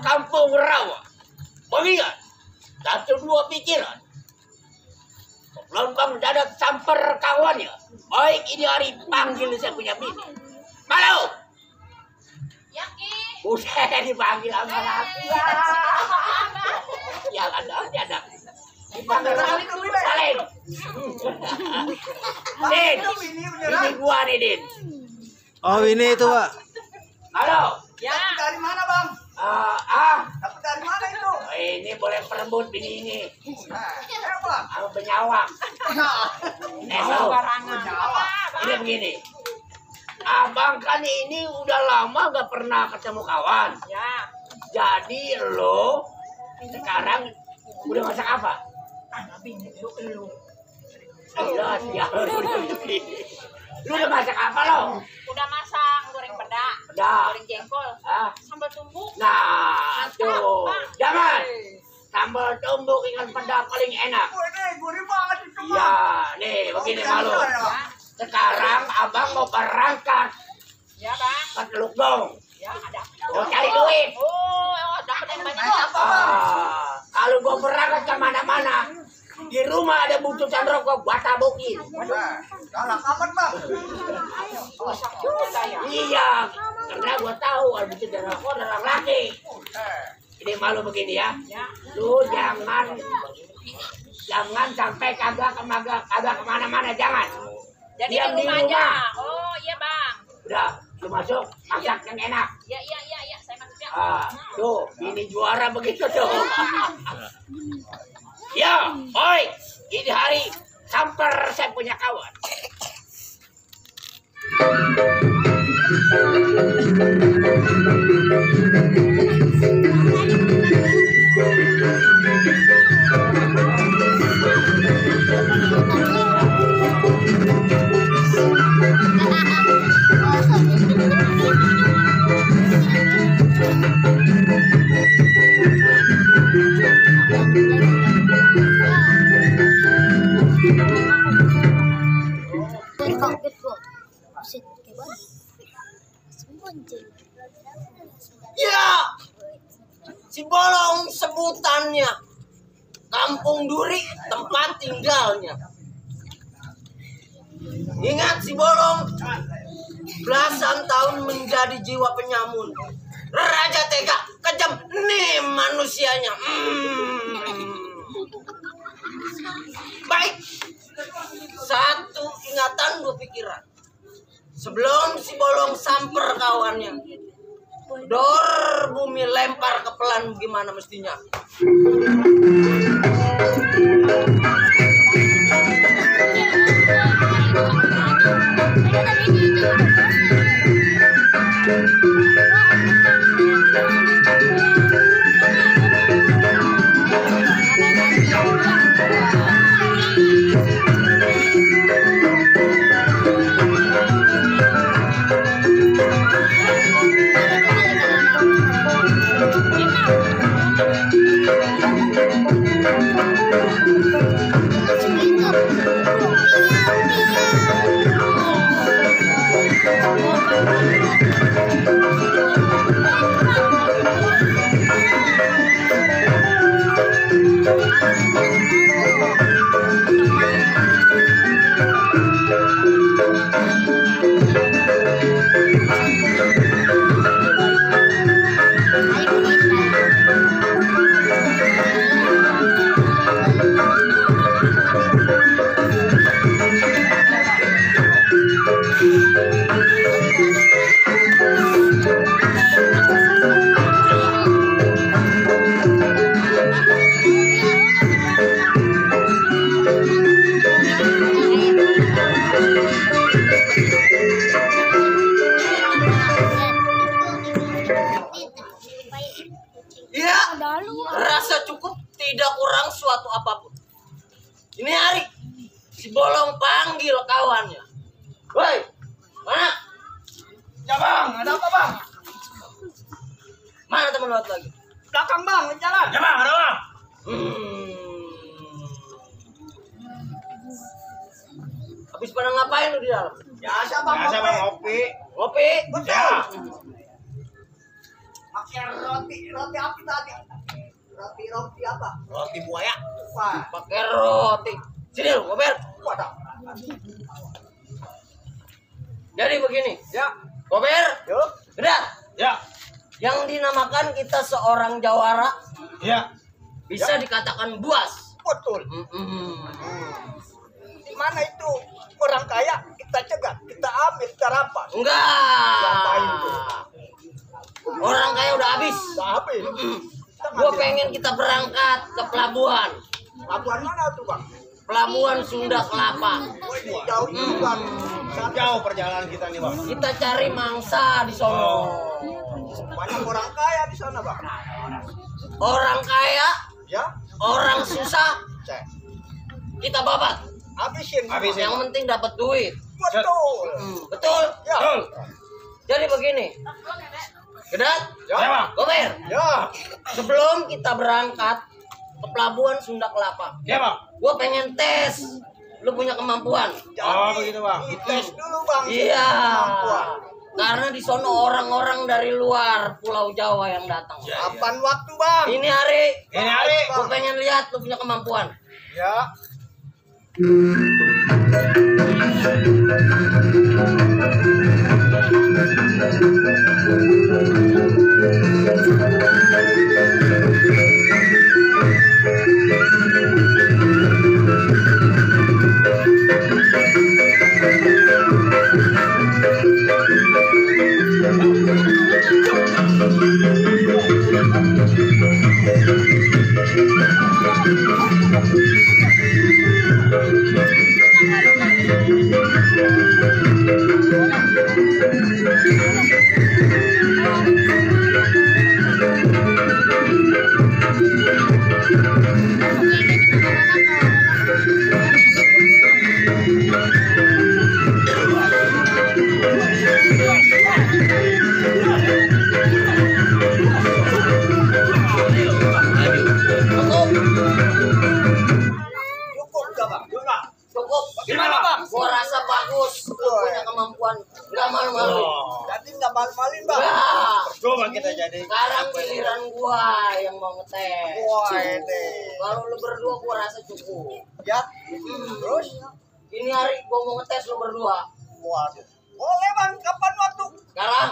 kampung rawa. Mengingat satu dua pikiran. Lontong dadak samper kawannya. Baik ini hari panggil saya punya bini. Halo. Yaki. Udah dipanggil sama laki. Ya ada. Dipanggil saling. Din. Ini gua nih, Din. Oh, ini itu, Pak. Halo. Ya. Dari mana, Bang? Dapat dari mana itu? Ini boleh perebut bini ini. Apa? Sama penyawang. Ini begini. Abang kan ini udah lama gak pernah ketemu kawan. Ya. Jadi lo sekarang udah masak apa? Lu. Jelas ya. Lu udah masak apa lo? Udah masak goreng peda, Udah. goreng jengkol, sambal tumbuk. Nah, tuh. Jangan. Sambal tumbuk ikan peda paling enak. Wah, ini gurih banget itu, Bang. Iya, nih begini malu. Sekarang abang mau berangkat Ya bang. ke Teluk Gong. Ya ada. Mau cari duit. Oh dapat yang banyak. Kalau gua berangkat kemana-mana, di rumah ada bungkusan rokok, gua tabukin. Galak amat, Bang. Masak juga ya. Iya, karena gua tahu ada bungkusan rokok adalah laki. Ini malu begini ya. Lu jangan sampai kagak kemana-mana, jangan. Jadi Diam di di rumah rumah. aja. Oh iya bang. Udah, lu masuk, masak yang enak. Ya saya masuk ya. Tuh, ini juara begitu tuh. Ya, oi, ini hari samper saya punya kawan. Ya, si Bolong sebutannya. Kampung Duri tempat tinggalnya. Ingat si Bolong, belasan tahun menjadi jiwa penyamun. Raja tega, kejam, nih manusianya. Baik, satu ingatan dua pikiran. Sebelum si Bolong samper kawannya, dor bumi lempar ke pelan gimana mestinya. Rasa cukup tidak kurang suatu apapun. Ini hari si Bolong panggil kawannya. Woi, mana? Ya, Bang. Ada apa, Bang? Mana teman lu lagi? Belakang, Bang. Jalan. Ya bang, ada bang. Habis pada ngapain lu di dalam? Biasa, Bang. Biasa, Bang, ngopi. Ngopi? Betul. Ya. pakai roti apa tadi? Roti apa? Roti buaya. Wah, Pakai roti. Sini lu, Gober. wadah. Jadi begini, Ya, Gober, yuk. Gedat. Ya. Yang dinamakan kita seorang jawara Ya. bisa dikatakan buas. Betul. Di mana itu orang kaya kita cegat, kita ambil, kita rampas. Ngapain tuh? Enggak. Orang kaya udah habis. Udah habis. Gue pengen kita berangkat ke pelabuhan. Labuan mana tuh bang? Pelabuhan Sunda Kelapa. Oh, ini jauh juga. Jauh perjalanan kita nih, Bang. Kita cari mangsa di sono. Banyak orang kaya di sana bang. Orang kaya, Ya, orang susah, cek. kita babat. Habisin. Habisin. Yang penting dapat duit. Betul. Betul? Ya. Jadi begini. Gedat, Ya. Bang. Gober. Ya. Sebelum kita berangkat ke pelabuhan Sunda Kelapa, Ya, Bang. gue pengen tes. Lu punya kemampuan? Oh, begitu, Bang. Dites dulu bang. Iya. Kemampuan. Karena di sono orang-orang dari luar Pulau Jawa yang datang. Kapan waktu bang? Ini hari, Ini hari. gue pengen lihat lu punya kemampuan. Ya. Cukup gak bang? Cukup. Gimana, Bang? Gua rasa bagus. Lu punya kemampuan. Nggak malu-malu. Jadi nggak malu-maluin bang? Ya. Coba kita jadi. Sekarang giliran gua yang mau ngetes. Wah ini. Kalau lu berdua gua rasa cukup. Ya. Terus? Ini hari gua mau ngetes lu berdua. Waduh. Boleh bang. Kapan waktu? Sekarang.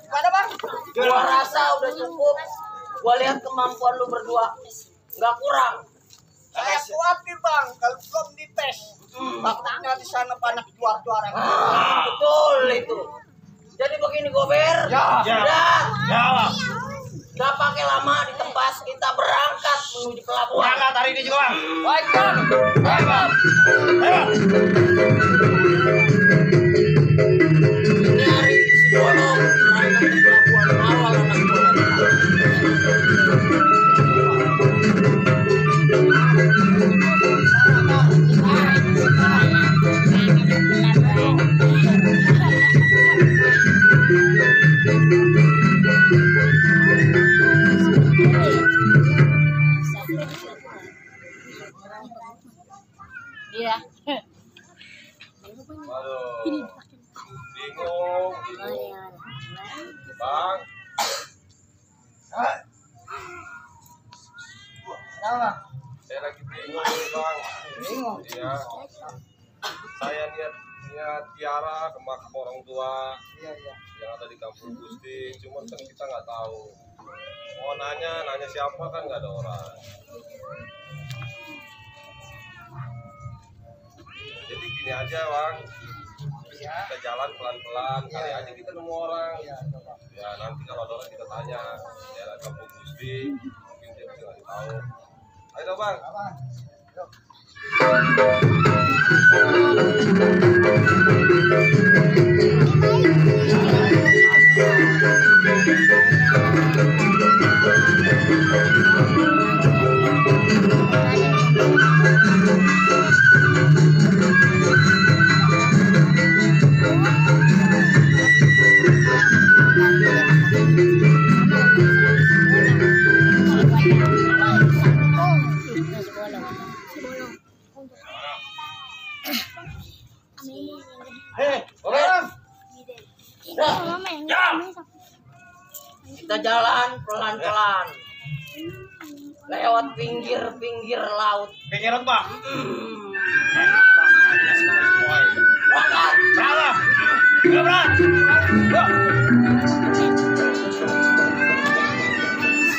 Gimana bang? Gua rasa udah cukup. Gua lihat kemampuan lu berdua. Nggak kurang. Saya khawatir bang. Kalau belum dites. Takutnya di sana banyak juara-juara. Betul itu. Jadi begini Gober. Ya. Sudah. Ya, Bang. Nggak pakai lama di tempat kita berangkat menuju pelabuhan. Berangkat hari ini juga, Bang. Baik Bang. Ayo, Bang. Ayo, Bang. Ini hari si Bolong berangkat ke pelabuhan awal anak buah. Iya. Aduh, bingung, bang. Saya lagi bingung nih, bang. Bingung. Iya. Saya niat Tiara ke makam orang tua Iya iya. yang ada di kampung Gusti, cuman kan kita nggak tahu. Mau nanya siapa kan nggak ada orang. Jadi gini aja, bang. Kita jalan pelan-pelan, kali aja kita nemu orang. Iya coba. Ya. Ya nanti kalau ada orang kita tanya daerah Kampung Gusti, mungkin dia bisa ngasih tahu. Ayo dong, Bang. Kita jalan pelan-pelan lewat pinggir-pinggir laut. Pinggir Bang. Berangkat. Berangkat.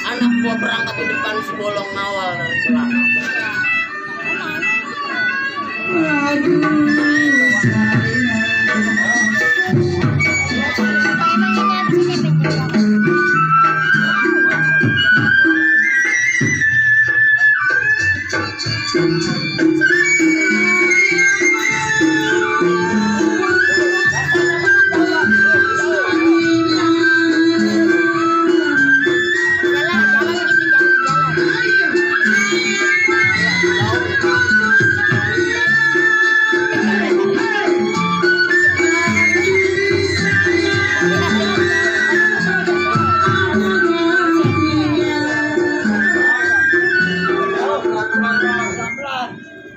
Anak gua berangkat di depan, si Bolong ngawal dari belakang.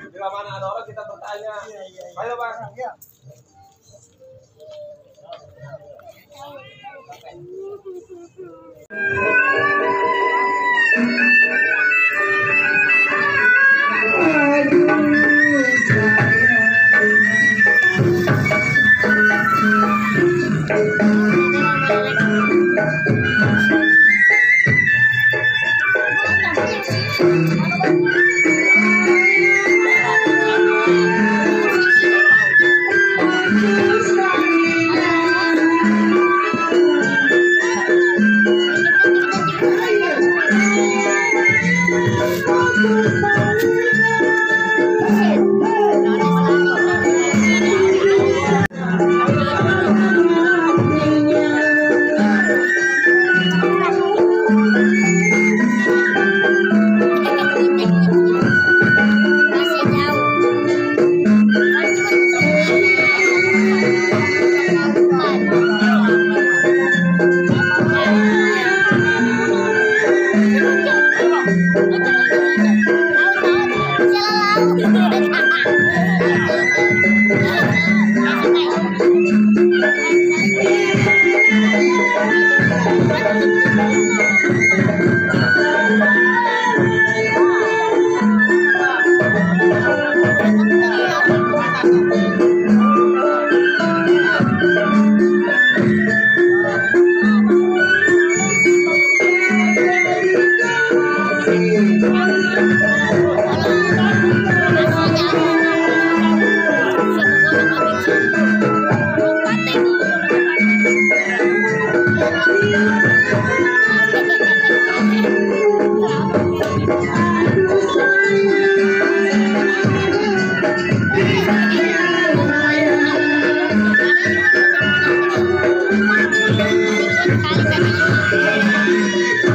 Bila mana ada orang kita bertanya. Ayo, Bang.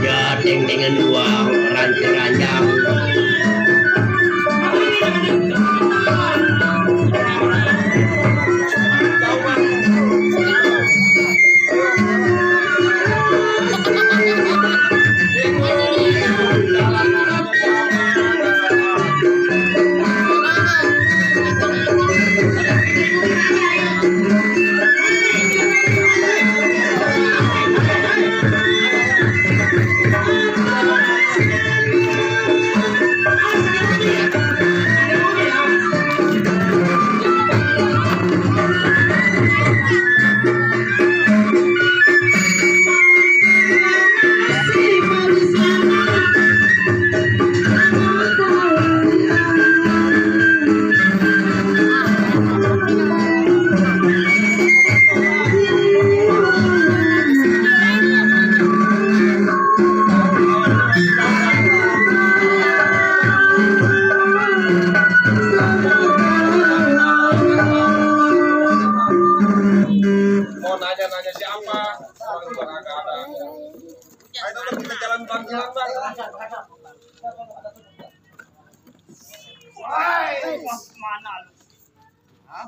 Gading dengan dua ranjang-ranjang. tenang bang. Mana lu? Hah?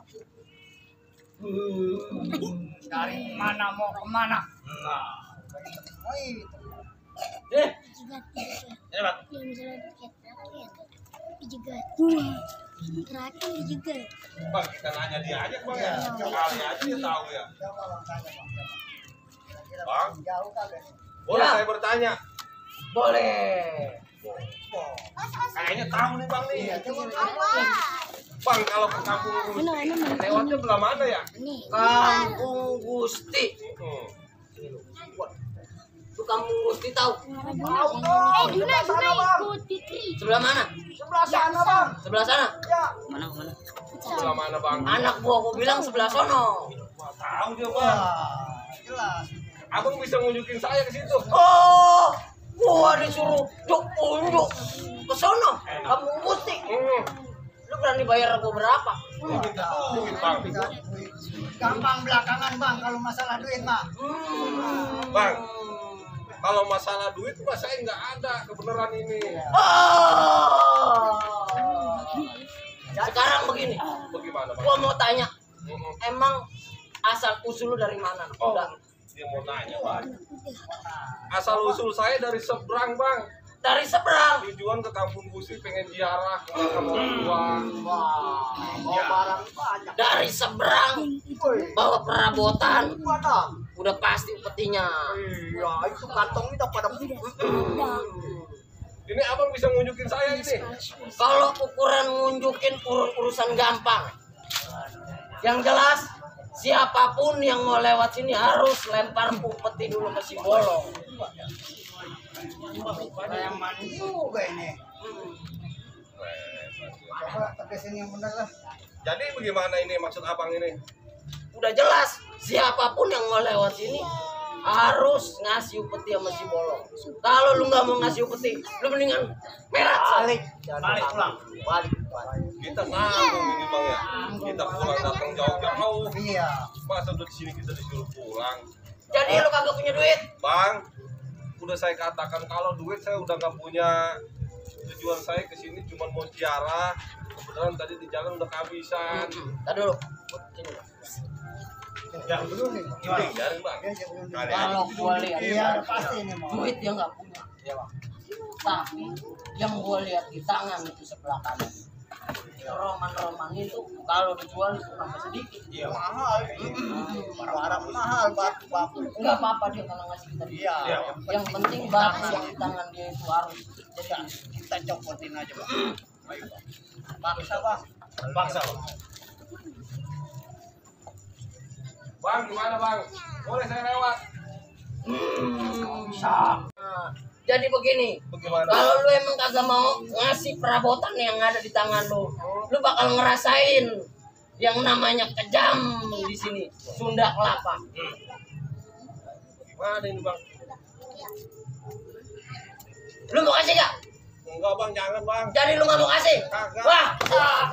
Dari mana mau kemana? Ini bang. Bang kita nanya dia aja bang ya. Kali aja dia tahu ya. Bang, boleh Ya. saya bertanya? Boleh. Kayaknya tahu nih bang nih. Bang kalau ke kampung lewatnya belah mana ya? Kampung Gusti. Itu Kampung Gusti tahu? Sebelah mana? Sebelah sana, Bang. Sebelah sana. Ya. Belah mana bang? Anak buahku bilang sebelah sono. Tahu dia bang. Jelas. Abang bisa nunjukin saya ke situ. Oh, gua disuruh unjuk ke sono. Kampung Gusti. Lu berani bayar gua berapa? Duit bang. Gampang belakangan, Bang, kalau masalah duit mah. Bang, kalau masalah duit mah saya nggak ada kebenaran ini. Oh. Sekarang begini, Bagaimana bang? gua mau tanya, emang asal usul lu dari mana? Oh, Udah. dia mau nanya bang. Asal usul saya dari seberang bang. Dari seberang. Tujuan ke Kampung Gusti pengen ziarah sama orang tua. Bawa barang banyak. Dari seberang bawa perabotan, Mana? udah pasti upetinya. Iya, itu kantong kita pada Ini abang bisa nunjukin saya ini. Kalau ukuran ngunjukin urusan gampang. Yang jelas siapapun yang mau lewat sini harus lempar upeti dulu ke si bolong. yang mana juga ini. Coba tegasin yang benar lah. Jadi bagaimana ini maksud abang ini? Udah jelas siapapun yang mau lewat sini harus ngasih upeti sama si bolong. Kalau lu nggak mau ngasih upeti, lu mendingan merat Balik. Balik pulang. Balik. Kita nanggung ini bang ya. Kita pulang datang jauh-jauh. Iya. Masa udah di sini kita disuruh pulang. Jadi lu kagak punya duit. Bang, udah saya katakan kalau duit saya udah nggak punya. Tujuan saya ke sini cuma mau ziarah. Kebetulan tadi di jalan udah kehabisan. Tadi dulu. Sini. Ya, Dulu nih. gimana? Biarin bang. Dia aja belum. Kali Kalau aja gua lihat Iya, pasti ini mau. duit dia nggak punya. Tapi yang gua lihat di tangan itu sebelah kanan. Roman-roman itu kalau dijual itu nambah sedikit. Iya. Mahal. Barang mahal batu. Enggak apa-apa dia kalau ngasih kita duit. Iya. Yang penting batu yang di tangan dia itu harus jadi Kita copotin aja, Bang. Ayo, Bang. Paksa, Bang. Paksa. Bang, gimana bang? Boleh saya lewat? Nah, jadi begini, Bagaimana? kalau lu emang kagak mau ngasih perabotan yang ada di tangan lu bakal ngerasain yang namanya kejam di sini, Sunda Kelapa. Gimana ini bang? Lu mau kasih gak? Enggak bang, jangan bang. Jadi lu nggak mau kasih? Kagak. Wah,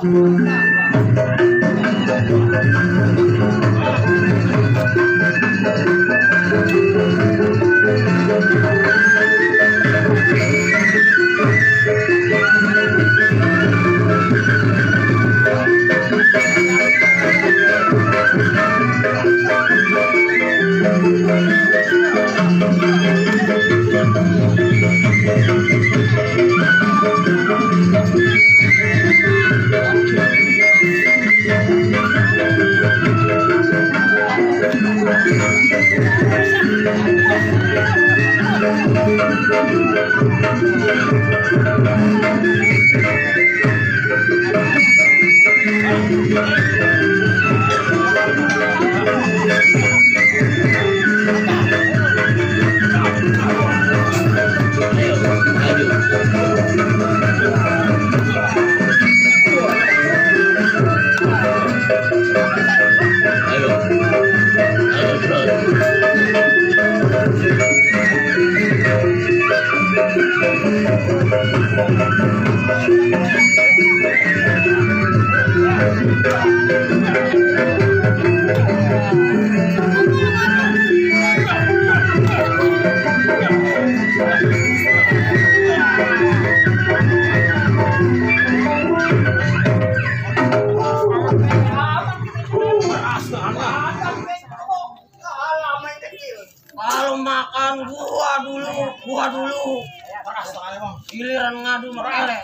giliran ngadu merele.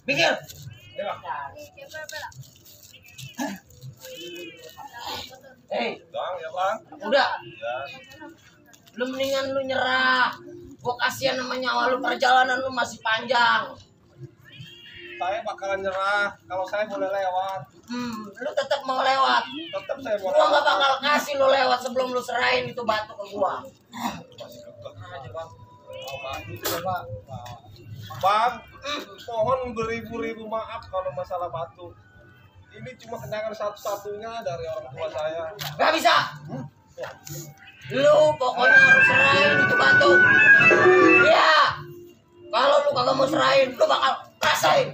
Pikir. Ya, Bang. Hei, Bang, ya bang. udah. Ya. Lu mendingan lu nyerah. Gua kasihan sama nyawa lu, perjalanan lu masih panjang. Saya bakalan nyerah kalau saya boleh lewat. Lu tetap mau lewat. Tetap saya mau Gua nggak lewat. bakal kasih lu lewat sebelum lu serahin itu batu ke gua. Masih kekeh aja bang. Bang, mohon beribu-ribu maaf kalau masalah batu. Ini cuma kenangan satu-satunya dari orang tua saya. Gak bisa. Lu pokoknya harus serahin itu batu. Iya. Kalau lu kagak mau serahin, lu bakal rasain.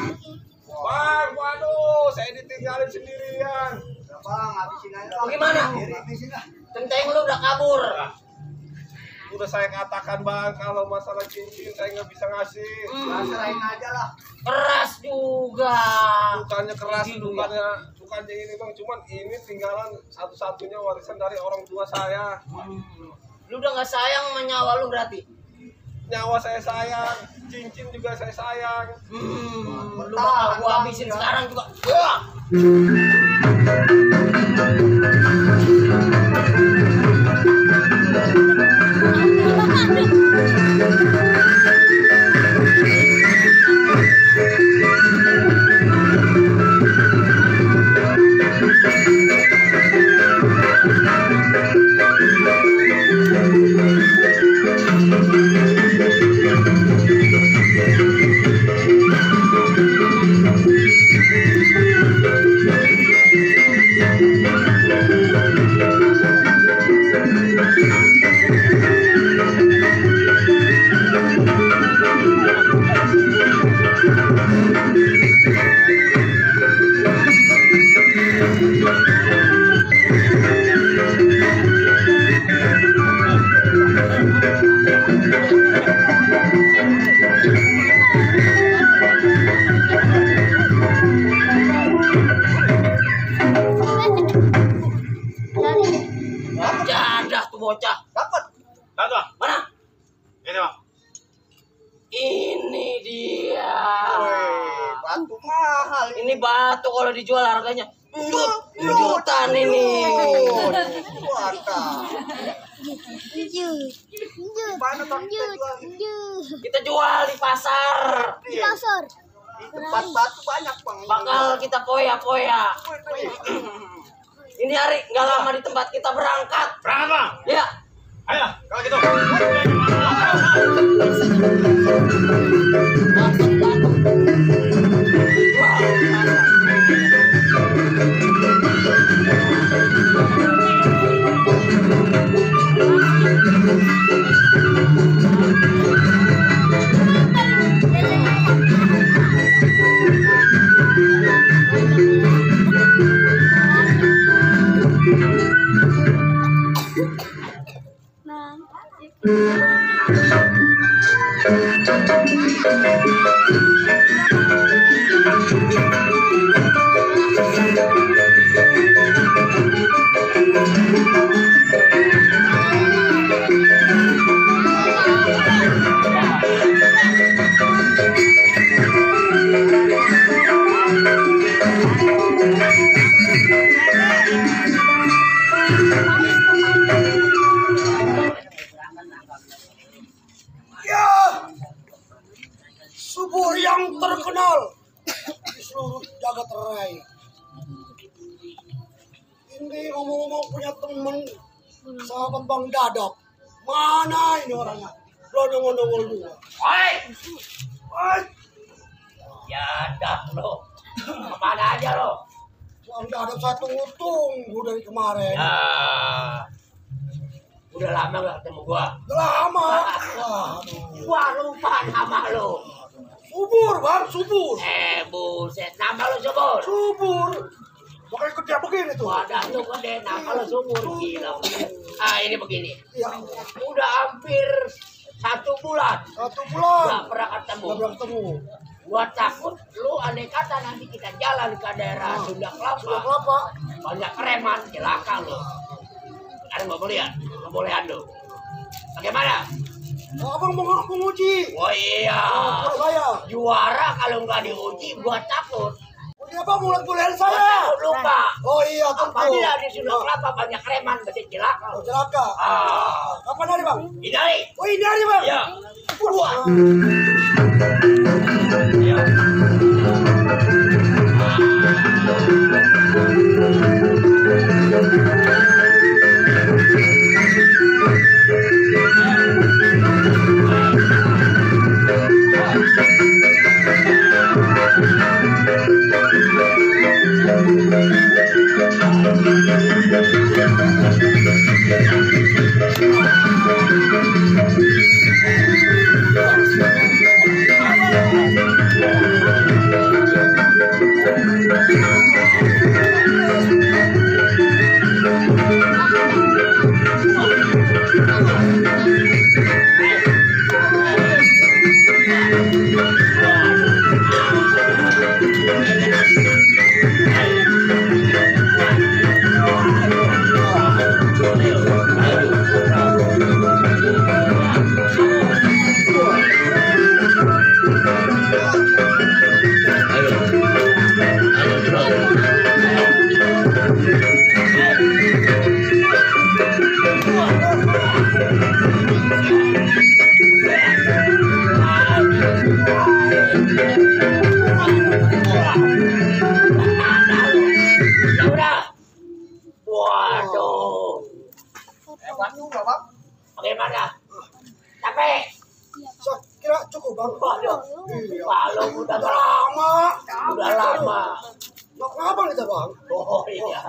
Bang, waduh, saya ditinggalin sendirian. Bang, habisin aja. Mau gimana? Habisin lah. Centeng lu udah kabur. Udah saya katakan bang, kalau masalah cincin saya nggak bisa ngasih. Serahin aja lah. Keras juga. Bukannya keras, Gitu, bukannya ini bang, cuman ini tinggalan satu-satunya warisan dari orang tua saya. Lu udah gak sayang sama nyawa lu berarti? Nyawa saya sayang, cincin juga saya sayang. Lu bakal gua habisin sekarang juga. Wah! Jadah tuh bocah. Dapat. Satu, Bang. Mana? Ini, Bang. Ini dia. Wih, batu mahal. Ini batu kalau dijual harganya jutaan ini. Kuatah. Mana bang kita jual? Kita jual di pasar. Di tempat batu banyak bang. Bakal kita poya-poya. Ini hari nggak lama di tempat kita berangkat. Berangkat, Bang. Ya. Ayo, kalau gitu. Ya, subur yang terkenal di seluruh jagat raya. Ini ngomong-ngomong punya temen sahabat Bang Dadap. Mana ini orangnya? Lo nongol-nongol dulu. Oi, Hai, Ya dah lo. Kemana aja lo? Bang Dadang saya tunggu dari kemarin. Ya. Udah lama gak ketemu gua. Udah lama. Waduh. Gua lupa nama lo. Subur bang, subur. Buset, nama lo Subur. Subur. Makanya kerja begini tuh. Wadah lu gede, nama lo Subur. Gila. Ini begini. Ya, Udah hampir 1 bulan. 1 bulan. Gak pernah ketemu. Nggak pernah ketemu. Gua takut lu andai kata nanti kita jalan ke daerah Sunda Sudah Kelapa. kelapa. Banyak preman, celaka lu. Sekarang nggak boleh ya, kebolehan lu. Bagaimana? Abang mau menguji. Oh iya. Saya. Juara kalau nggak diuji, gua takut. Oh iya bang, bulan-bulan Gua saya. takut lupa. Oh iya, tentu. Apabila di Sunda Kelapa banyak preman, berarti celaka. Oh, celaka. Kapan hari bang? Ini hari. Oh ini hari bang. Ya. Wah. Waduh. Hebat juga bang. Bagaimana? Capek? Saya kira cukup bang. Waduh. Iya. Kalau udah Lama. udah lama. Mau ngabang kita bang? Oh iya.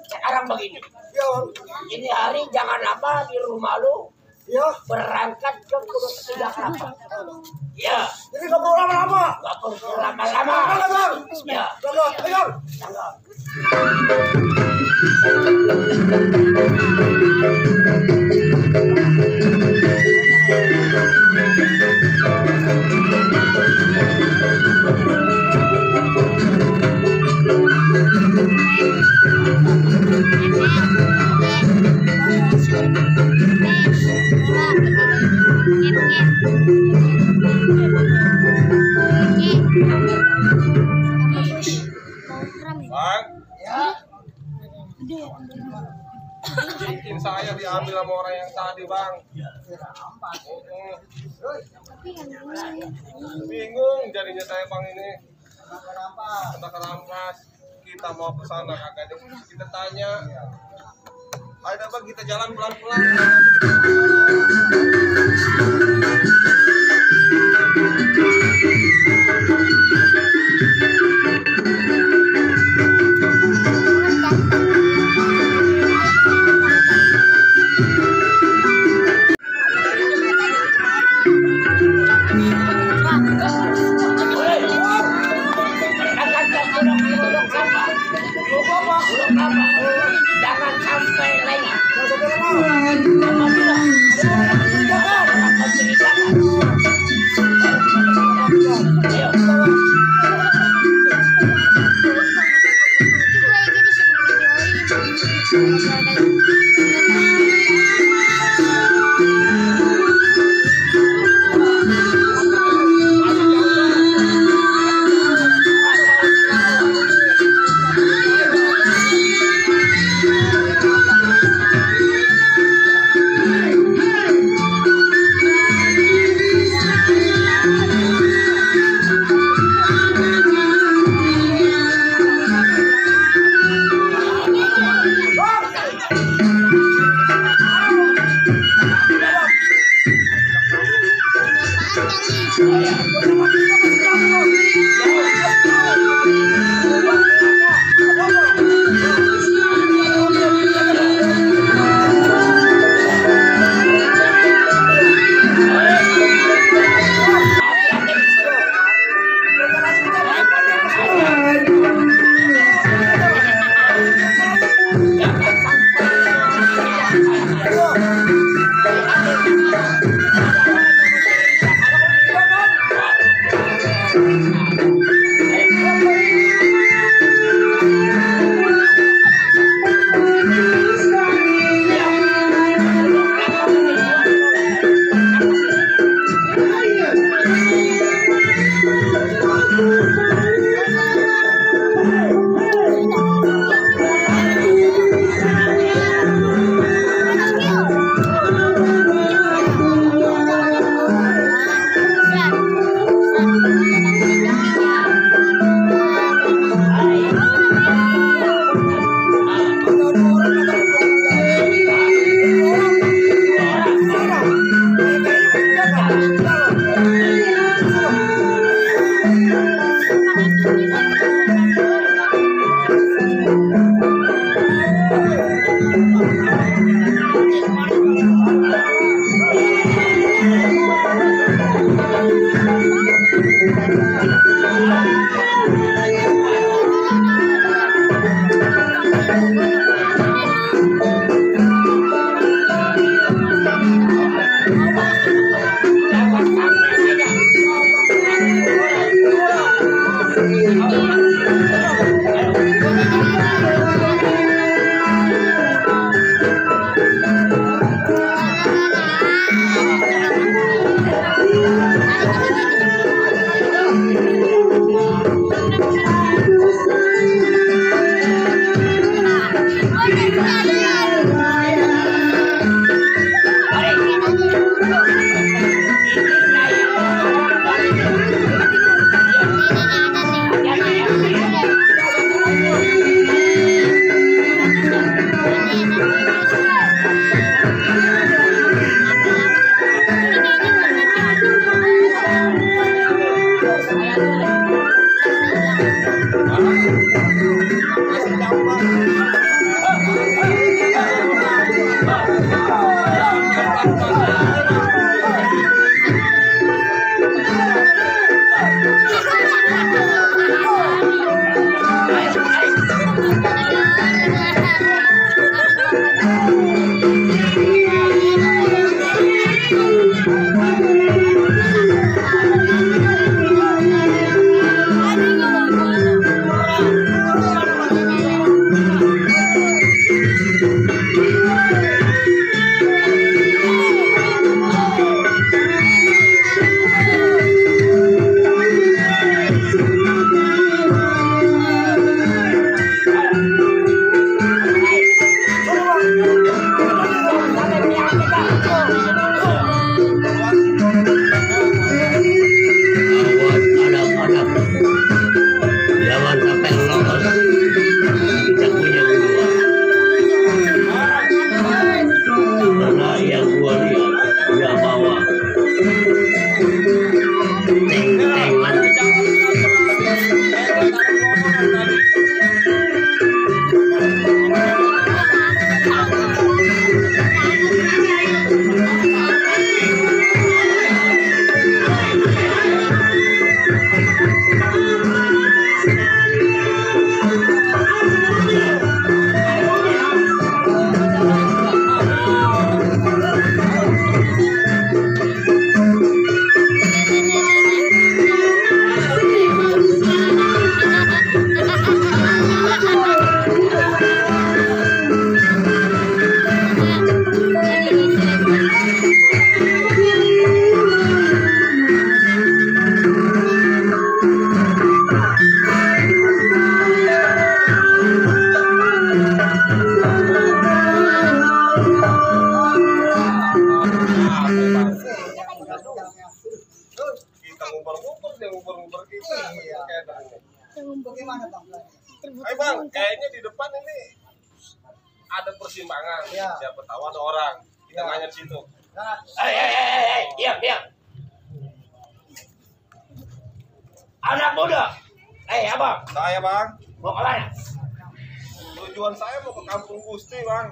Sekarang begini. Iya bang. Ini hari jangan lama di rumah lu Iya. berangkat ke Gunung Sunda Kelapa. Ya, Jadi nggak perlu lama-lama. nggak perlu lama-lama. Mana bang? Ya, Mana? Ayo. jangan. Bang, Ya. mungkin saya diambil sama orang yang tadi bang. Bingung jadinya saya bang ini. Kita kerampas, kita mau ke sana kagak ada kita tanya. Ayo bang kita jalan pelan-pelan. Jangan sampai lengah. Jangan sampai lama. Apabila ada orang menceritakan kita punya gua. Karena yang gua lihat udah bawa tank-tankan. Kita ngumpul-ngumpul, dia ngumpul-ngumpul kita. Kayak tadi. Bagaimana Bang? Ayo Bang, kayaknya di depan ini ada persimpangan. Iya. Siapa tahu ada orang. Kita nanya di situ. Nah, Diam. Anak muda. Abang, Saya Bang, mau kemana? tujuan saya mau ke Kampung Gusti Bang.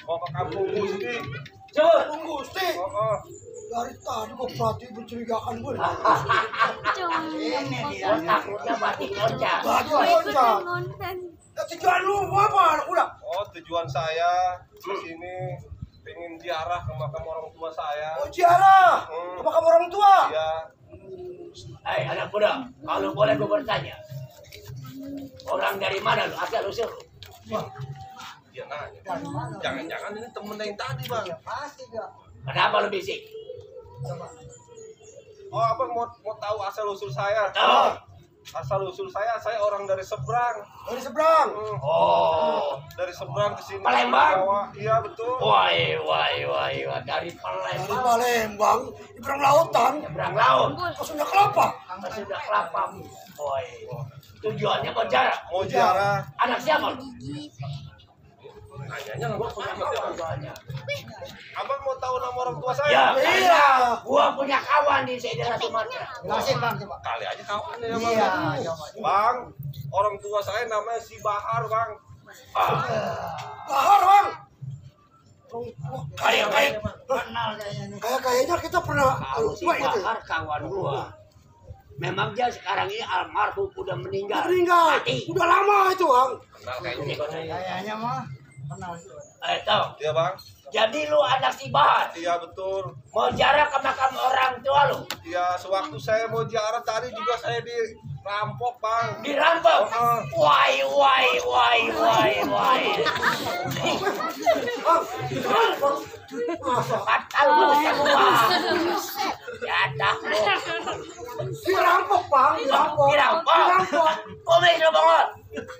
Mau ke Kampung Gusti. Coba. Gusti, Oh. dari tadi kok berarti mencurigakan gue. Takutnya batik loncat. Baju loncat. Tujuan lu mau apa anak muda? Oh, tujuan saya ke sini pengen ziarah ke makam orang tua saya. Oh ziarah, ke makam orang tua. Iya. Anak muda, kalau boleh gue bertanya. Orang dari mana lu? Asal usul. Dia nanya. Jangan-jangan ini temen yang tadi Bang. pasti gak. Kenapa lu bisik? Oh, Abang mau tahu asal usul saya? Tahu. Asal usul saya orang dari seberang. Dari seberang. Oh. Dari seberang ke sini. Palembang? Jawa. Iya, betul. Wah, dari Dari Palembang. Palembang, di perang lautan, Nyebrang laut. ke Sunda Kelapa. Sudah kelapa. Woi. Tujuannya mau jarak. Mau ziarah. Anak siapa lu? Nanyanya nggak punya Tujuannya. Abang mau tahu nama orang tua saya? Ya, Iya. gua punya kawan di daerah Sumatera. Jelasin Bang coba. Kali aja kawannya ya, Bang. Iya, coba. Bang, orang tua saya namanya si Bahar, Bang. Bahar bang. Kayak Kenal kayaknya nih. Kayaknya kita pernah kalau si lupa gitu. Bahar kawan gua. Memang dia sekarang ini almarhum udah meninggal. Meninggal. Mati. Udah lama itu bang. Kenal kayaknya. Kayaknya mah kenal. Tahu. Iya, Bang. Jadi lu anak si Bahar. Iya, betul. Mau jarak ke makam orang tua lu. Iya, sewaktu saya mau ziarah tadi juga saya dirampok, Bang. Dirampok. Wai. Fatal lu semua. Jatah lu. Dirampok bang. Dirampok. Dirampok. Kumis lu banget.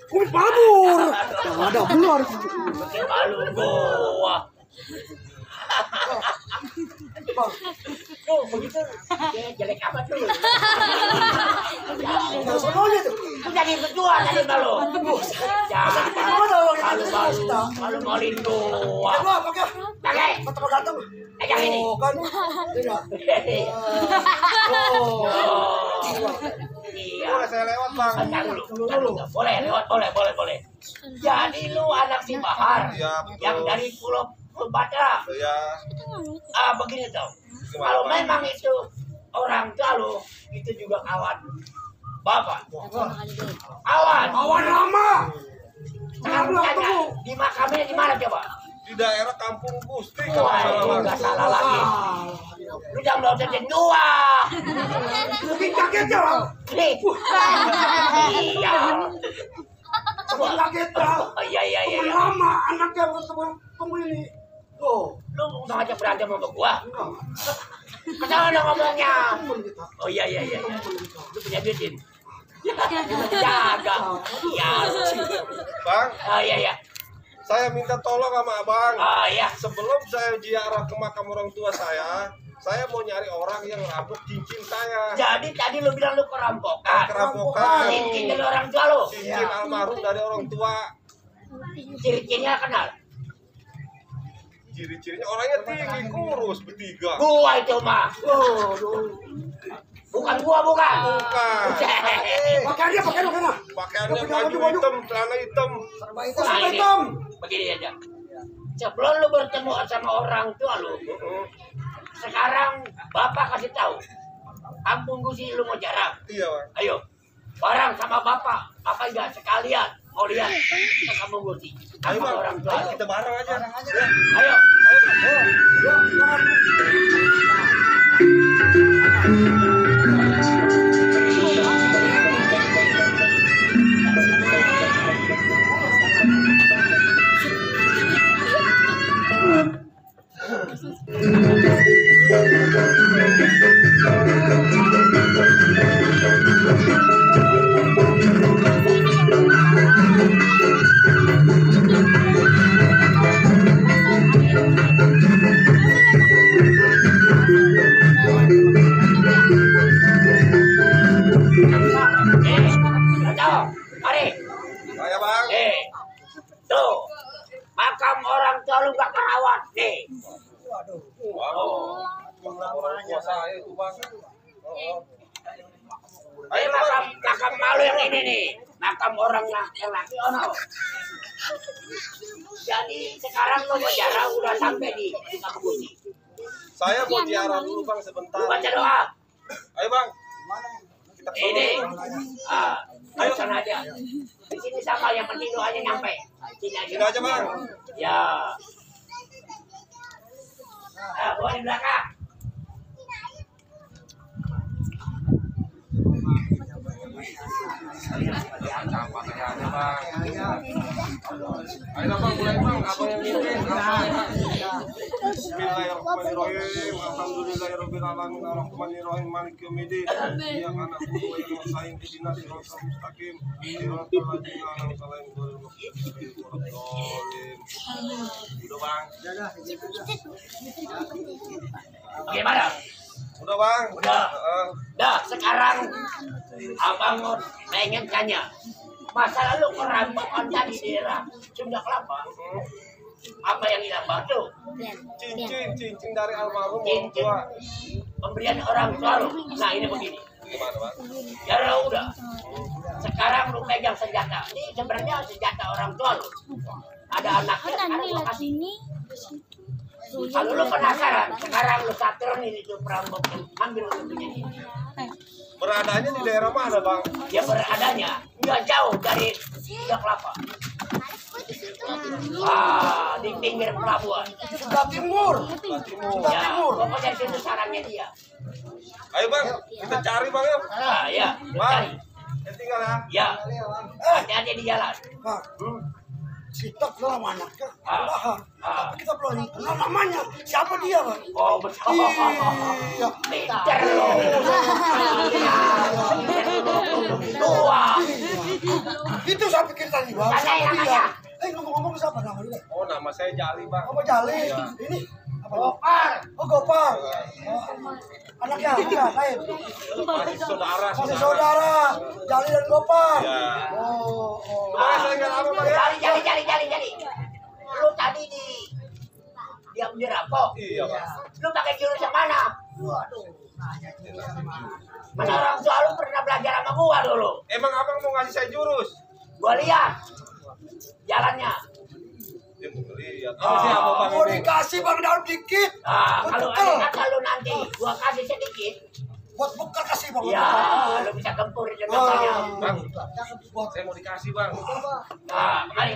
Kumis babur. Yang ada benar. Bikin malu gua. Bang. Tuh begitu. Dia jelek amat lu. Yang semuanya tuh. Lu jadi berdua tadi malu. Jangan malu-maluin gua. Coba pakai. Pakai. Mata ganteng. Pegang ini. Oh kan. Tidak. Oh. Iya. Boleh saya lewat, Bang? Bentar dulu. Boleh lewat, boleh. Jadi lu anak si Bahar. Iya, betul. Yang dari Pulau Batra. Iya. Begini tau. Kalau memang itu orang tua lu, itu juga kawan bapak. Kawan. Awan lama. Sekarang tanya, di makamnya di mana coba? Di daerah Kampung Gusti kalau Wah, salah, Bang. nggak salah lagi. Lu jangan bawa terjadi dua. Lebih kaget ya bang. Nih. Iya. Lebih kaget bang. Oh, iya. Teman lama anaknya ketemu ini. Oh. Lu nggak ngajak berantem sama gua? Kesana ngomongnya. Oh iya. Lu punya duitin? Jaga. Iya. Bang, Iya. saya minta tolong sama Abang. Iya. Sebelum saya ziarah ke makam orang tua saya mau nyari orang yang rampok cincin saya. Jadi tadi lu bilang lu kerampokan. Kerampokan. Cincin dari orang tua lu. tahu. cincin almarhum dari orang tua. Ciri-cirinya kenal. Ciri-cirinya orangnya tinggi, kurus, bertiga. Gua itu mah. Bukan gua, bukan. Bukan. Pakaiannya mana? Pakaiannya baju hitam, celana hitam. Nah, ini, begini aja. Sebelum lu bertemu sama orang tua lu, sekarang bapak kasih tahu. Kampung Gusi lu mau jarang. Iya, Bang. Ayo, bareng sama bapak. Bapak juga sekalian mau lihat ke Kampung Gusi. Ayo, Sama Bang. orang tua. Ayo, kita bareng aja. Ya. Ayo. Ayo, Bang. Mari. Ayo, Bang. Tuh. Makam orang tua lu gak kerawat nih. Waduh. Orang tua saya itu, Bang. Ini makam malu yang ini nih. Makam orang yang laki ono. Jadi sekarang lu mau jarang udah sampai di Kampung Gusi. Saya mau ziarah dulu, Bang, sebentar. Baca doa. Ayo, Bang. Kita ke Ini. sono. Ayo sana aja. Di sini sama yang penting doanya nyampe. Sini Sini aja, Bang. Ya. Gua di belakang. Ayo, Bang. Ayo, Bang, mulai, Bang. Apa yang mimpin? Bismillahirrahmanirrahim. Alhamdulillahirabbil alamin. Arrahmanirrahim. Maliki yaumiddin. Iyyaka na'budu wa iyyaka nasta'in. Ihdinas siratal mustaqim. Siratal ladzina an'amta 'alaihim ghairil maghdubi 'alaihim. Udah, Bang. Gimana? Udah, Bang. Udah. Dah, sekarang abang mau pengen tanya. Masa lalu kerampokan tadi di daerah Sunda Kelapa. Apa yang hilang batu? Cincin dari almarhum orang Cincin. tua. Pemberian orang tua lu. Nah ini begini. Gimana, Bang? Ya udah. Sekarang lu pegang senjata. Ini sebenarnya senjata orang tua lu. Ada anaknya. Sekarang lu kasih. Kalau lu penasaran, sekarang lu saterin itu perampok. Ambil lu punya ini. Beradanya di daerah mana, Bang? Dia beradanya nggak jauh dari Sunda Kelapa. Di pinggir pelabuhan. Sebelah timur. Ya, pokoknya situ sarangnya dia. Ayo, Bang, kita cari, Bang, ya. Nah, ya, lu cari. Tinggal ya. Ya, hati-hati di jalan. Pak, kita belum anaknya. Ah. Udah, Ah. tapi kita belum kenal namanya. Siapa dia, Bang? Oh, betul. Iya. Pinter lo. Tua. Itu saya pikir tadi, Bang. Tanya Siapa namanya. dia? Ngomong-ngomong siapa namanya? Oh, nama saya Jali, Bang. Apa Jali? Iya. Ini apa? Gopar. Oh, Gopar. Anaknya, ya, lain. Masih saudara. Masih saudara. Jali dan Gopar. Ya. Oh. Makanya saya nggak lama, Bang, ya. Jali. Lu tadi dia dirampok. Iya, Bang. Lu pakai jurus yang mana? Waduh. Mana orang tua lu pernah belajar sama gua dulu. Emang Abang mau ngasih saya jurus? Gua lihat jalannya. Dia mau lihat. Apa sih apa, Bang, Mau ini? dikasih Bang daun dikit. Kalau ada kata lu nanti gua kasih sedikit, Buat bekal kasih Bang. ya lu bisa gempur itu namanya. Bang, saya mau dikasih, Bang. Mari.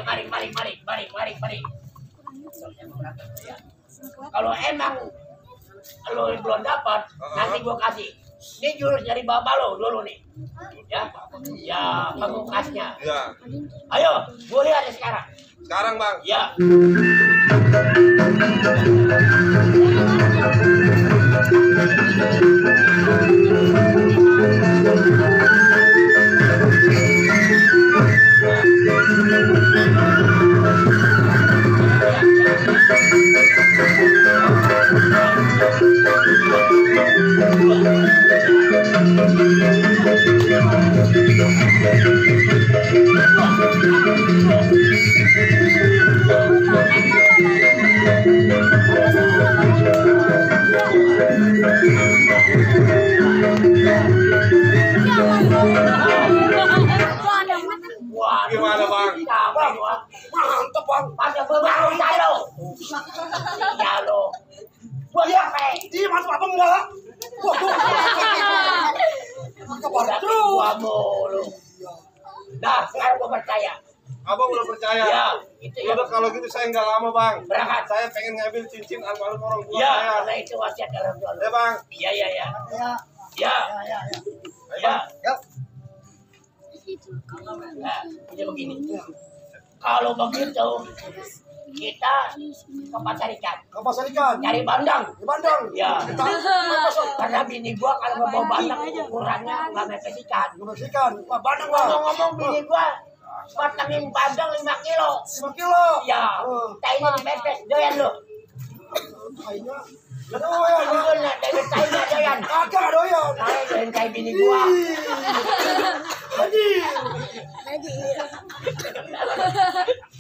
Kalau emang lo belum dapat, nanti gua kasih. Ini jurus dari bapak lo dulu nih. Ya, pamungkasnya. Ya. Ayo, gua lihat ya sekarang. Sekarang, Bang. Ya. Gimana bang? Bang, Mantap bang. pada baru saya lo. Ya lo. Gua apa? Iya mantap apa enggak? Kabar Tapi tuh. gua mulu. Nah, sekarang gua percaya. Abang udah percaya? Ya, itu ya. Udah kalau gitu saya nggak lama bang. Berangkat. Saya pengen ngambil cincin almarhum orang tua Ya, saya. karena itu wasiat orang tua lo. Ya bang. Iya, iya, iya. Ya. Ya, Ayo, ya. Bang. Nah, jadi begini. Kalau begitu, kita ke pasar ikan. Ke pasar ikan. Cari bandang. Di Bandung. Ya. Kita Karena bini gua kalau mau bawa bandang ukurannya nggak mepet ikan. ke ikan. Wah, Bandung bang. Ngomong-ngomong bini gua batangin bandang 5 kilo. 5 kilo. Ya, tainya dipepet, doyan lo. Kayaknya. Doyan bang. Bener, dari tainya doyan. Agak doyan. Saya doyan kayak bini gua.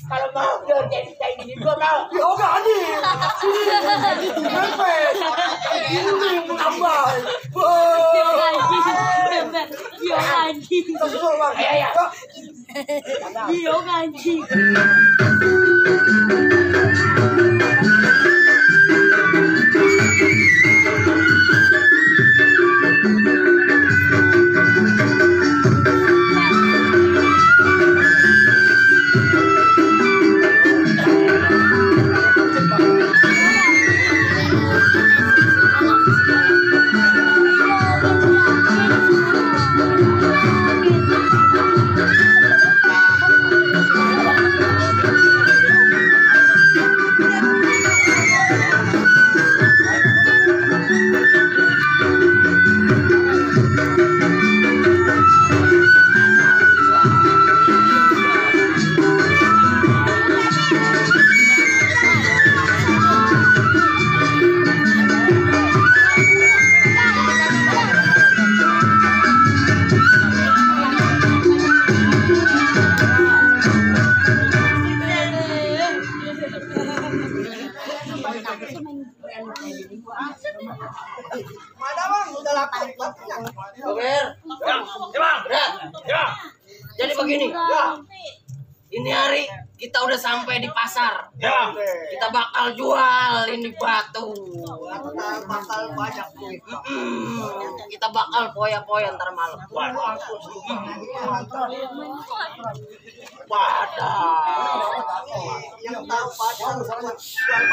Kalau mau doyan jadi kayak bini gua mau. Ya enggak nih. Mepet. Ini menambah. Susul bang. Ayo, ayo. Mana bang? Udah lapar. Oke. Ya bang. Berat. Ya. Jadi begini. Ini hari kita udah sampai di pasar. Ya. Kita bakal jual ini batu. Bakal banyak duit. Kita bakal poya-poya ntar malam. Wadah. Yang tahu pasar jual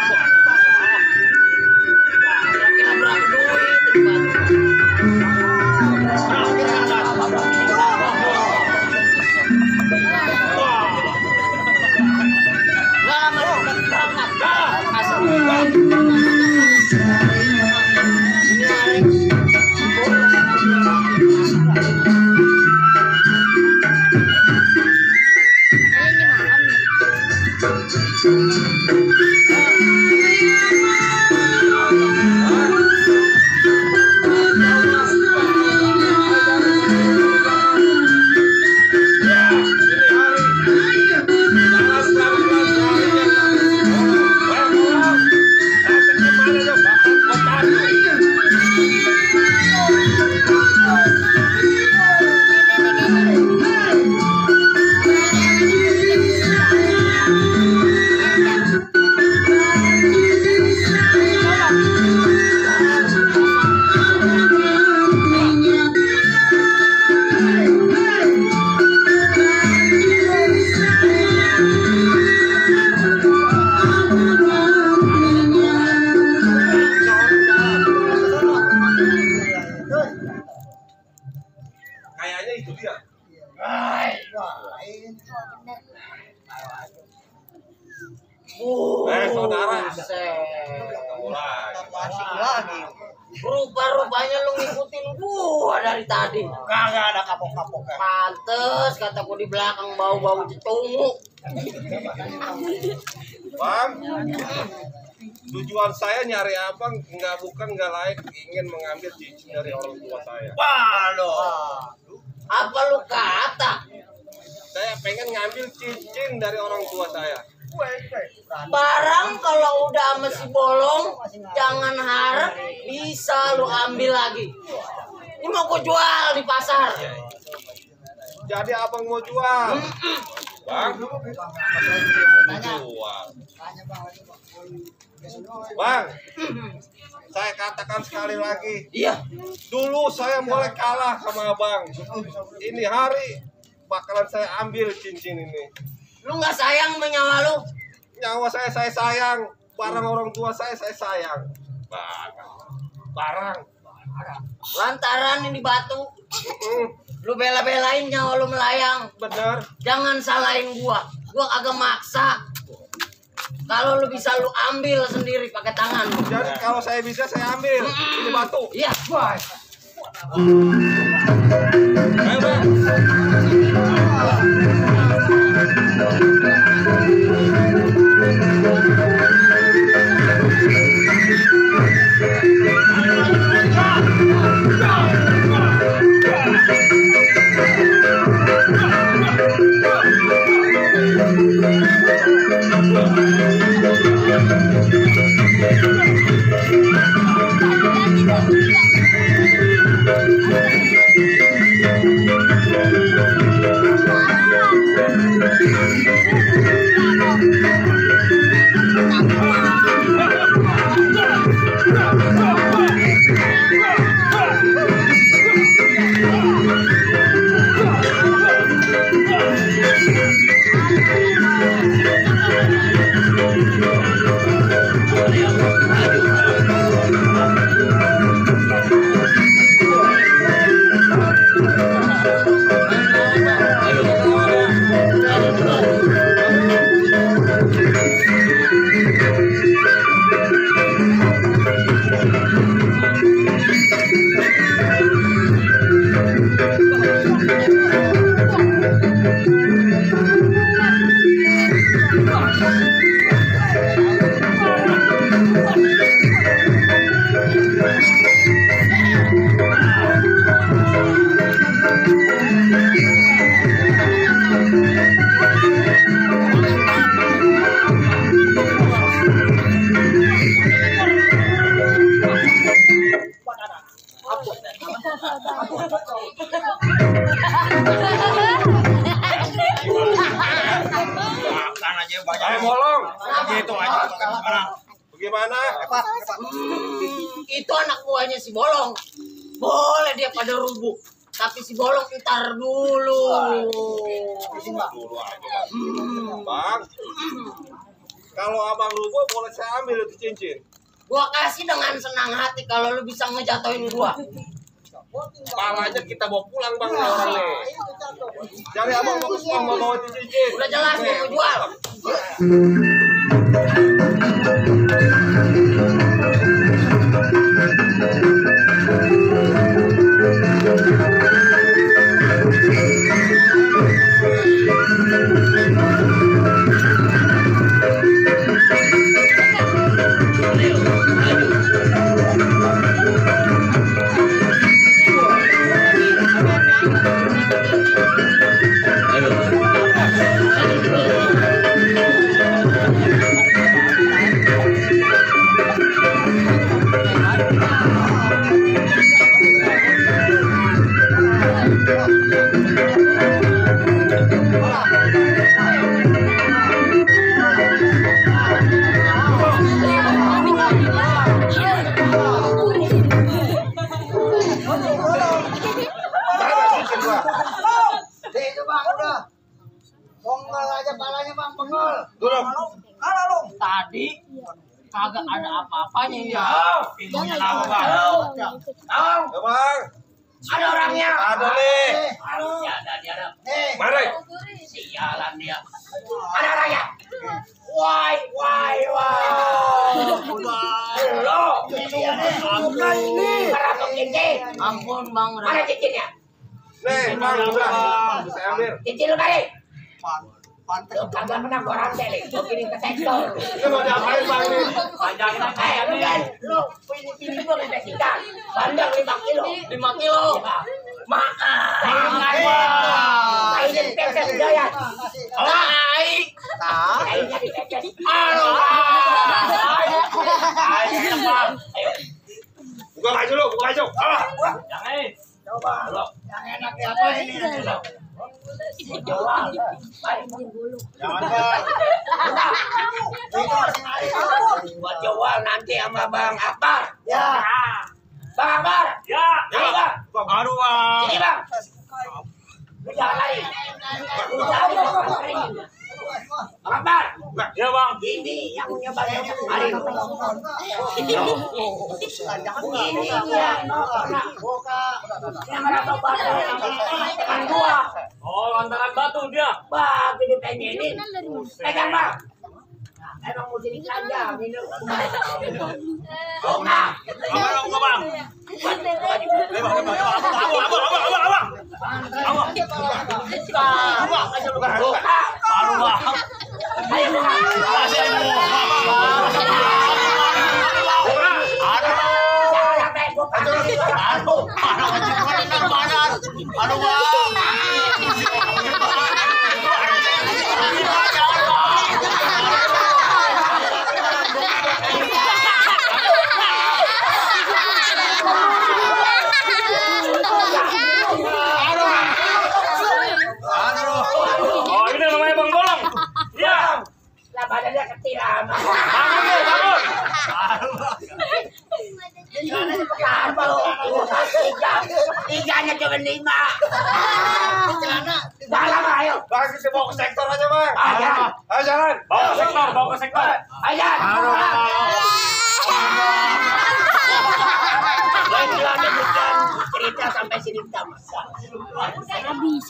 Kira-kira berapa duit ini batu? Nggak lama dong, berangkat. Kasih. Ini hari. Kayaknya itu dia. Saudara. Mulai. asik lagi. Rupa-rupanya lu ngikutin gua dari tadi. Kagak ada kapok-kapoknya. Pantes kataku di belakang bau-bau cetungu. Bang, tujuan saya nyari abang bukan lain ingin mengambil cincin dari orang tua saya. Waduh. Apa lu kata? Saya pengen ngambil cincin dari orang tua saya. Barang kalau udah sama si bolong, jangan harap bisa lu ambil lagi. Ini mau gua jual di pasar. Jadi abang mau jual? Bang, Bang, saya katakan sekali lagi. Iya. Dulu saya boleh kalah sama abang. Ini hari bakalan saya ambil cincin ini. Lu nggak sayang sama nyawa lu? Nyawa saya sayang. Barang orang tua saya sayang. Barang. Lantaran ini batu. Lu bela-belain nyawa lu melayang. Bener. Jangan salahin gua. Gua kagak maksa. Kalau lu bisa lu ambil sendiri pakai tangan lu. Jadi kalau saya bisa saya ambil. Ini batu. Iya, boy. Ayo, Bang. Ayo bolong. Gitu aja. Bagaimana? Itu anak buahnya si Bolong. Boleh dia pada rubuh. Tapi si Bolong ntar dulu. Dulu aja, Bang. Kalau abang lupa boleh saya ambil itu cincin. Gua kasih dengan senang hati kalau lu bisa ngejatuhin gua. Palanya kita bawa pulang, Bang, orang nih. Jadi abang mau ke mau bawa itu cincin. Udah jelas gua mau jual. Itu bang udah. Ponggal aja palanya bang, ponggal. Tadi kagak ada apa-apanya ini. Pintunya lama, Bang. Ya, Bang. Ada orangnya. Ada nih. Ada. Mari. Sialan dia. Ada orangnya. Why. Lo. Beratok cincin. Ampun bang. Mana cincinnya? Nih, Bang, udah. Saya ambil. Cincin lu kali. Lu kagak pernah gua ransel nih. Lu kirim ke sektor. Ini mau diapain, Bang, ini? Lu pilih gua ke Jessica. Bandang 5 kilo. 5 kilo. Makan. Ini peces gaya. Baik. Kayaknya di peces. Ayo. Buka baju lu, buka baju. Jangan. Coba. Yang enak apa ini? Jawa. Jangan bang. Buat Jawa nanti sama Bang Akbar. Ya. Bang Akbar. Ya. Ayo Bang. Aduh bang. Sini Bang. Jangan lari. Bang Akbar. Ya bang. Ini yang punya banyak hari. Ini yang merasa pada yang tekan gua. Oh lantaran batu dia. Bang, ini pengenin. Pegang Bang. Emang mesti dikeranjang minum. Nah, Abang bang. Oh ini namanya bang Golong. Iya. Lah badannya ketiran. Bangun. Apa lo? Tiganya cuma 5. Jalan ayo. Bang, kita bawa ke sektor aja, Bang. Ayo. Ayo jalan. Bawa ke sektor. Ayo. Baiklah demikian cerita sampai sini kita masak. Habis.